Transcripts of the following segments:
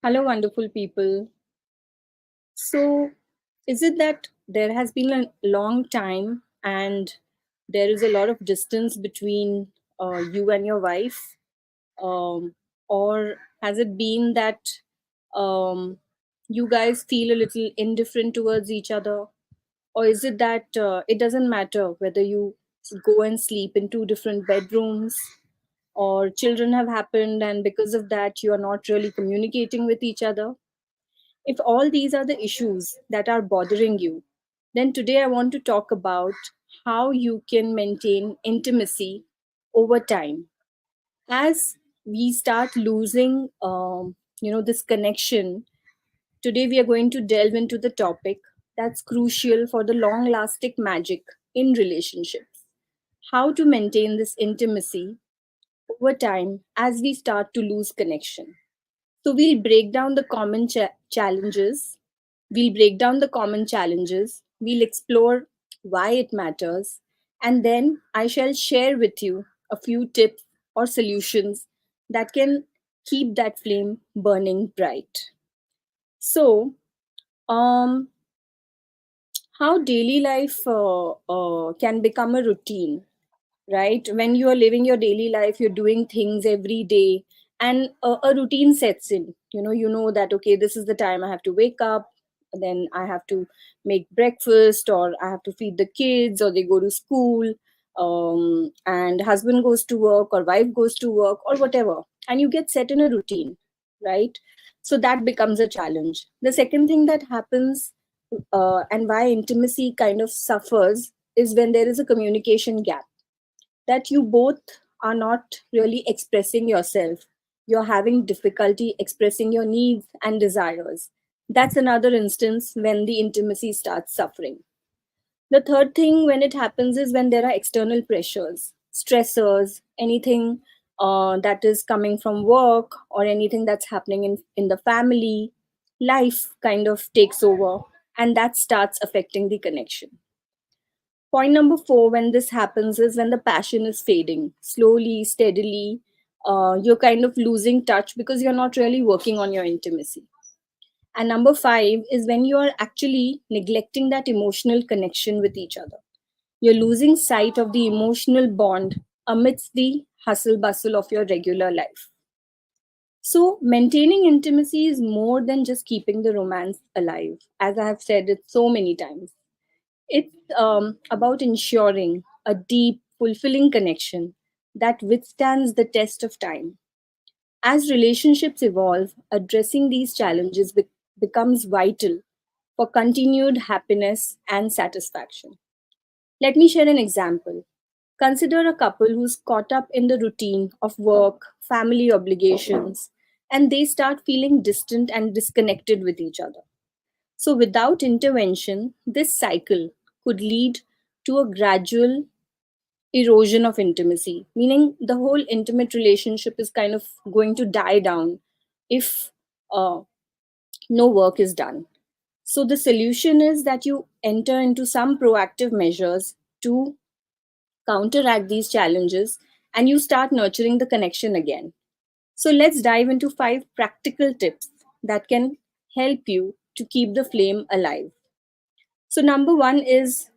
Hello, wonderful people. So, is it that there has been a long time and there is a lot of distance between you and your wife? Or has it been that um, you guys feel a little indifferent towards each other? Or is it that it doesn't matter whether you go and sleep in two different bedrooms? Or children have happened, and because of that, you are not really communicating with each other? If all these are the issues that are bothering you, then today I want to talk about how you can maintain intimacy over time. As we start losing, this connection, today we are going to delve into the topic that's crucial for the long-lasting magic in relationships. How to maintain this intimacy over time as we start to lose connection. So we'll break down the common challenges. We'll break down the common challenges. We'll explore why it matters. And then I shall share with you a few tips or solutions that can keep that flame burning bright. So, um, how daily life can become a routine, right? When you are living your daily life, you're doing things every day, and a routine sets in. You know that, okay, this is the time I have to wake up, then I have to make breakfast, or I have to feed the kids, or they go to school, and husband goes to work, or wife goes to work, or whatever, and you get set in a routine, right? So that becomes a challenge. The second thing that happens, and why intimacy kind of suffers, is when there is a communication gap, that you both are not really expressing yourself. You're having difficulty expressing your needs and desires. That's another instance when the intimacy starts suffering. The third thing when it happens is when there are external pressures, stressors, anything that is coming from work, or anything that's happening in the family. Life kind of takes over, and that starts affecting the connection. Point number four, when this happens, is when the passion is fading slowly, steadily. You're kind of losing touch because you're not really working on your intimacy. And number five is when you are actually neglecting that emotional connection with each other. You're losing sight of the emotional bond amidst the hustle bustle of your regular life. So, maintaining intimacy is more than just keeping the romance alive, as I have said it so many times. It's about ensuring a deep, fulfilling connection that withstands the test of time. As relationships evolve, addressing these challenges becomes vital for continued happiness and satisfaction. Let me share an example. Consider a couple who's caught up in the routine of work, family obligations, and they start feeling distant and disconnected with each other. So, without intervention, this cycle could lead to a gradual erosion of intimacy, meaning the whole intimate relationship is kind of going to die down if uh, no work is done. So, the solution is that you enter into some proactive measures to counteract these challenges, and you start nurturing the connection again. So, let's dive into five practical tips that can help you to keep the flame alive. So, number one is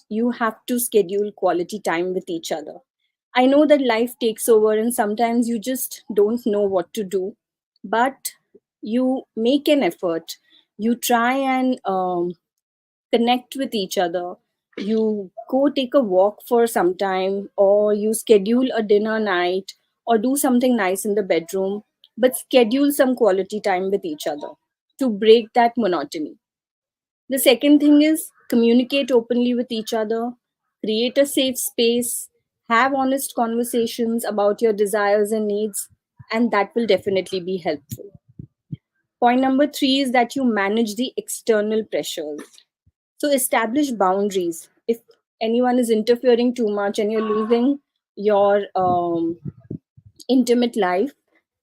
you have to schedule quality time with each other. I know that life takes over and sometimes you just don't know what to do, but you make an effort. You try and connect with each other. You go take a walk for some time, or you schedule a dinner night, or do something nice in the bedroom, but schedule some quality time with each other to break that monotony. The second thing is communicate openly with each other, create a safe space, have honest conversations about your desires and needs, and that will definitely be helpful. Point number three is that you manage the external pressures. So establish boundaries. If anyone is interfering too much and you're losing your intimate life,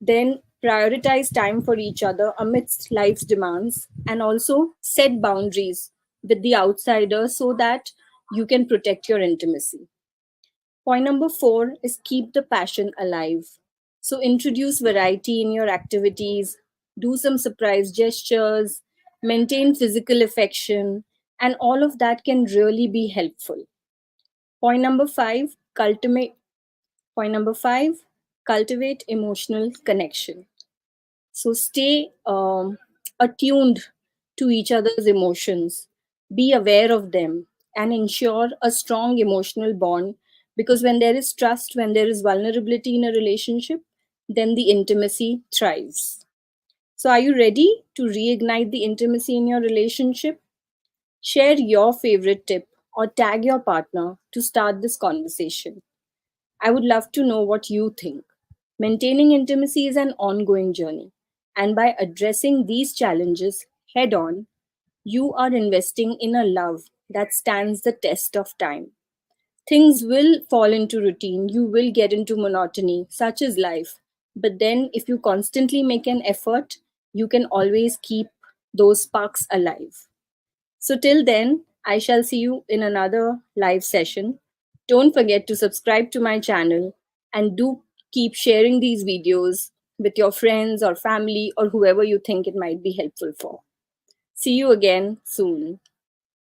then prioritize time for each other amidst life's demands, and also set boundaries with the outsider so that you can protect your intimacy. Point number four is keep the passion alive. So introduce variety in your activities, do some surprise gestures, maintain physical affection, and all of that can really be helpful. Point number five, Point number five, cultivate emotional connection. So stay attuned to each other's emotions, be aware of them, and ensure a strong emotional bond. Because when there is trust, when there is vulnerability in a relationship, then the intimacy thrives. So, are you ready to reignite the intimacy in your relationship? Share your favorite tip or tag your partner to start this conversation. I would love to know what you think. Maintaining intimacy is an ongoing journey, and by addressing these challenges head on, you are investing in a love that stands the test of time. Things will fall into routine, you will get into monotony, such is life. But then, if you constantly make an effort, you can always keep those sparks alive. So, till then, I shall see you in another live session. Don't forget to subscribe to my channel and do keep sharing these videos with your friends or family or whoever you think it might be helpful for. See you again soon.